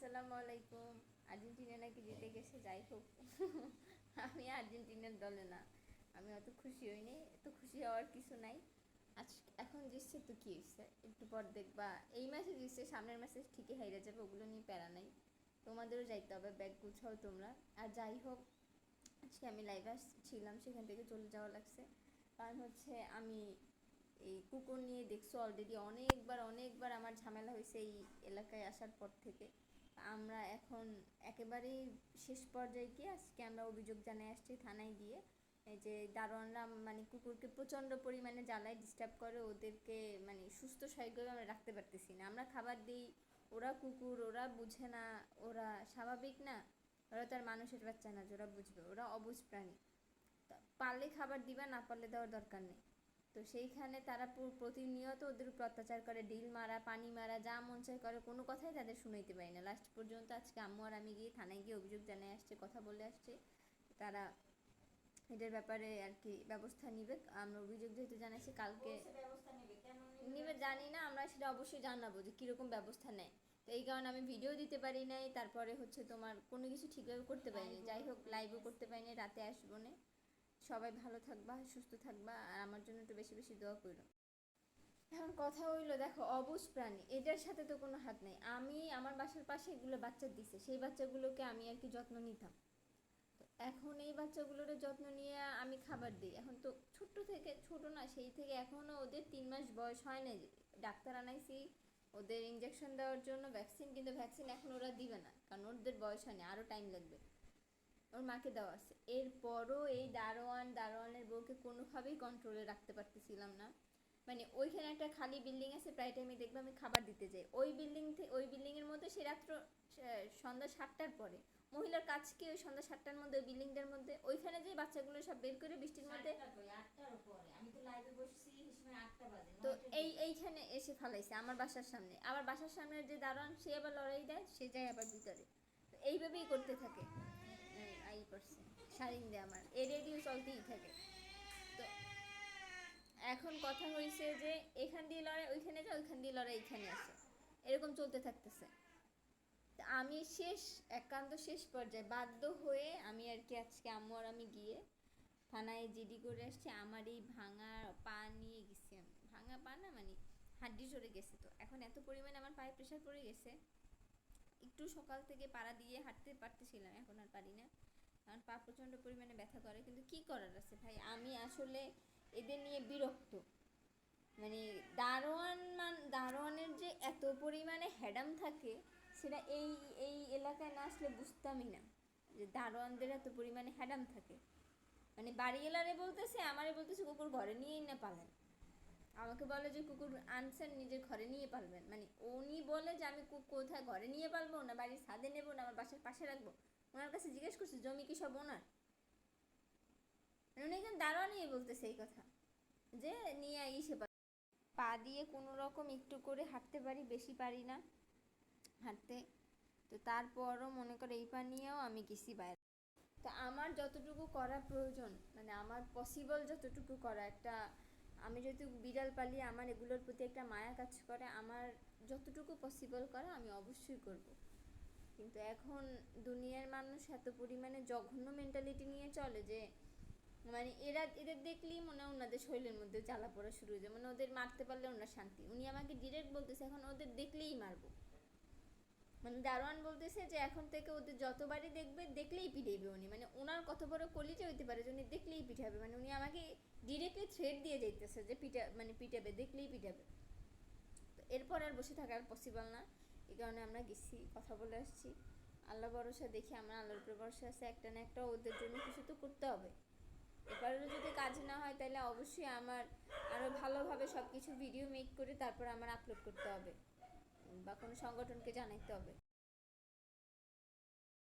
আসসালামু আলাইকুম। আর্জেন্টিনা নাকি জিতে গেছে, যাই হোক। আমি আর্জেন্টিনার দলে না, আমি অত খুশি হইনি, এত খুশি হওয়ার কিছু নাই। আজ এখন জিতছে তো কি হয়েছে, একটু পর দেখবা এই ম্যাচে জিতছে, সামনের ম্যাচে ঠিকই হাইরা যাবে, ওগুলো নিয়ে প্যারা নাই। তোমাদেরও যাইতে হবে, ব্যাগ গুছাও তোমরা। আর যাই হোক, আজকে আমি লাইভে আসছিলাম, সেখান থেকে চলে যাওয়া লাগছে। কারণ হচ্ছে আমি এই কুকুর নিয়ে দেখছো অলরেডি অনেকবার অনেকবার আমার ঝামেলা হয়েছে এই এলাকায় আসার পর থেকে। আমরা এখন একেবারেই শেষ পর্যায়ে গিয়ে আজকে আমরা অভিযোগ জানাই আসছি থানায় গিয়ে। এই যে দারোয়ানরা মানে কুকুরকে প্রচণ্ড পরিমাণে জ্বালায়, ডিস্টার্ব করে, ওদেরকে মানে সুস্থ স্বাভাবিকভাবে আমরা রাখতে পারতেছি না। আমরা খাবার দিই, ওরা কুকুর, ওরা বুঝে না, ওরা স্বাভাবিক না, ওরা তার মানুষের বাচ্চা না যে ওরা বুঝবে, ওরা অবুঝ প্রাণী। পারলে খাবার দিবা, না পারলে দেওয়ার দরকার নেই। তো সেইখানে তারা প্রতিনিয়ত ওদের উপর অত্যাচার করে, ডিল মারা, পানি মারা, যা মন চায় করে, কোনো কথাই তাদের শুনাইতে পারি না। লাস্ট পর্যন্ত আজকে আম্মু আর আমি গিয়ে থানায় গিয়ে অভিযোগ জানাই আসছে, কথা বলে আসছে। তারা এটার ব্যাপারে আর কি ব্যবস্থা নিবে। আমরা অভিযোগ যেহেতু জানাইছি, কালকে নিবে জানি না, আমরা সেটা অবশ্যই জানাবো যে কীরকম ব্যবস্থা নেয়। তো এই কারণে আমি ভিডিও দিতে পারি নাই, তারপরে হচ্ছে তোমার কোনো কিছু ঠিকভাবে করতে পারিনি। যাই হোক, লাইভও করতে পারিনি, রাতে আসবো না। সবাই ভালো থাকবা, সুস্থ থাকবা, আর আমার জন্য একটু বেশি বেশি দোয়া করো। এখন কথা হইলো, দেখো অবুঝ প্রাণী, এটার সাথে তো কোনো হাত নেই। আমি আমার বাসার পাশে এগুলো বাচ্চা দিছে, সেই বাচ্চাগুলোকে আমি আর কি যত্ন নিতাম। তো এখন এই বাচ্চাগুলোর যত্ন নিয়ে আমি খাবার দিই। এখন তো ছোট্ট থেকে, ছোট না সেই থেকে, এখনও ওদের 3 মাস বয়স হয় না। ডাক্তার আনাইছি ওদের ইঞ্জেকশন দেওয়ার জন্য, ভ্যাকসিন, কিন্তু ভ্যাকসিন এখন ওরা দিবে না, কারণ ওদের বয়স হয়নি, আরও টাইম লাগবে। ওর মাকে দেওয়া আছে। এরপরও এই দারোয়ানের বউকে কোনোভাবেই কন্ট্রোলে রাখতে পারতেছিলাম না। মানে ওইখানে একটা খালি বিল্ডিং আছে, প্রায় টাইমে দেখবে আমি খাবার দিতে যাই ওই বিল্ডিং থেকে, ওই বিল্ডিংয়ের মধ্যে সে রাত্র সন্ধ্যা 7টার পরে, মহিলার কাজ কি ওই সন্ধ্যা 7টার মধ্যে ওই বিল্ডিংটার মধ্যে, ওইখানে যে বাচ্চাগুলো সব বের করে বৃষ্টির মধ্যে, তো এইখানে এসে ফালাইছে আমার বাসার সামনে। আমার বাসার সামনে যে দারোয়ান, সে আবার লড়াই দেয়, সে যায় আবার ভিতরে। তো এইভাবেই করতে থাকে। আই করছে সারিং দিয়ে আমার এ রেডিও চলতেই থাকে। তো এখন কথা হয়েছে যে এখান দিয়ে লড়াই ওইখানে যায়, ওইখান দিয়ে লড়াই এইখানে আসে, এরকম চলতে থাকতেছে। আমি একান্ত শেষ পর্যায়ে বাধ্য হয়ে আমি আর কি আজকে আম্মু আর আমি গিয়ে থানায় জিডি করে আসছি। আমার এই ভাঙা পা নিয়ে গেছি আমি, ভাঙা পা না মানে হাড্ডি সরে গেছে। তো এখন এত পরিমাণে আমার পায়ে প্রেশার পড়ে গেছে, একটু সকাল থেকে পাড়া দিয়ে হাঁটতে পারতেছিলাম, এখন আর পারি না, কারণ পা প্রচণ্ড পরিমাণে ব্যথা করে। কিন্তু কি করার আছে ভাই, আমি আসলে এদের নিয়ে বিরক্ত। মানে দারোয়ানের যে এত পরিমাণে হ্যাডাম থাকে, সেটা এই এই এলাকায় না আসলে বুঝতামই না যে দারোয়ানদের এত পরিমাণে হ্যাডাম থাকে। মানে বাড়িওয়ালারে বলতেছে, আমারে বলতেছে কুকুর ঘরে নিয়েই না পালেন। আমাকে বলে যে কুকুর আনছেন নিজের ঘরে নিয়ে পালবেন, মানে উনি বলে যে আমি কোথায় ঘরে নিয়ে পালবো, না বাড়ির ছাদে নেবো, না আমার বাসার পাশে রাখবো। ওনার কাছে জিজ্ঞেস করছি জমি কি সব ওনার, মানে উনি একজন দারোয়ানই বলতেছে এই কথা, যে নিয়ে সে পা দিয়ে কোনো রকম একটু করে হাঁটতে পারি, বেশি পারি না হাঁটতে। তো তারপরও মনে করে এই পা নিয়েও আমি গেছি বাইরে। তো আমার যতটুকু করা প্রয়োজন, মানে আমার পসিবল যতটুকু করা, একটা আমি যেহেতু বিড়াল পালি, আমার এগুলোর প্রতি একটা মায়া কাজ করে, আমার যতটুকু পসিবল করা আমি অবশ্যই করব। কিন্তু এখন দুনিয়ার মানুষ এত পরিমাণে জঘন্য মেন্টালিটি নিয়ে চলে যে মানে এদের দেখলেই মনে হয় ওনাদের শরীরের মধ্যে জ্বালা পড়া শুরু হয়ে যায়, মানে ওদের মারতে পারলে ওনার শান্তি। উনি আমাকে ডিরেক্ট বলতেছে এখন ওদের দেখলেই মারবো, মানে দারোয়ান বলতেছে যে এখন থেকে ওদের যতবারই দেখবে দেখলেই পিটাইবে উনি, মানে ওনার কত বড় কলিজা হইতে পারে যে উনি দেখলেই পিঠাবে, মানে উনি আমাকে ডিরেক্টলি থ্রেট দিয়ে যাইতেছে যে পিটাবে, দেখলেই পিটাবে। তো এরপর আর বসে থাকা আর পসিবল না, এই কারণে আমরা গেছি, কথা বলে আসছি। আল্লাহ ভরসা, দেখি, আমরা আল্লাহর উপরে ভরসা আছে, একটা না একটা ওদের জন্য কিছু তো করতে হবে। এবারেও যদি কাজ না হয় তাহলে অবশ্যই আমার আরও ভালোভাবে সব কিছু ভিডিও মেক করে তারপর আমার আপলোড করতে হবে, বা কোনো সংগঠনকে জানাইতে হবে।